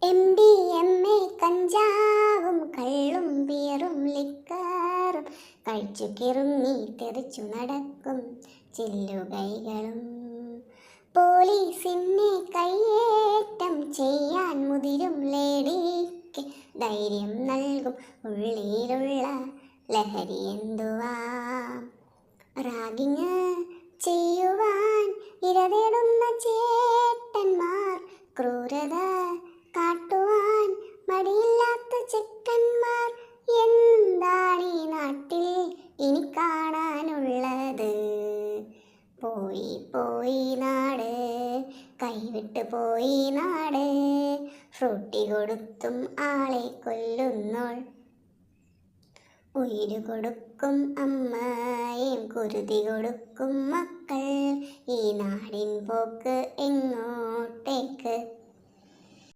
MDMA കഞ്ചാവും കള്ളും ബിയറും ലിക്കറും കഴിച്ചു കിറുങ്ങി തെറിച്ചു നടക്കും ചില്ലുകൈകളും. പോലീസിനെ കയ്യേറ്റം ചെയ്യാൻ മുതിരും ലേഡിക്ക് ധൈര്യം നൽകും ഉള്ളിലുള്ള ലഹരി എന്തുവാ. റാഗിങ് ചെയ്യുവാൻ ഇരതേടുന്ന ചേട്ടന്മാർ, ക്രൂരത കാട്ടുവാൻ മടിയില്ലാത്ത ചെക്കന്മാർ. എന്താണീ നാട്ടിൽ ഇനി കാണാനുള്ളത്? പോയി പോയി നാട്, കൈവിട്ട് പോയി നാട്. ഫ്രൂട്ടി കൊടുത്തും ആളെ കൊല്ലുന്നോൾ, ഉയിര് കൊടുക്കും അമ്മയും കുരുതി കൊടുക്കും മക്കൾ. ഈ നാടിൻ പോക്ക് എങ്ങോട്ടേക്ക്?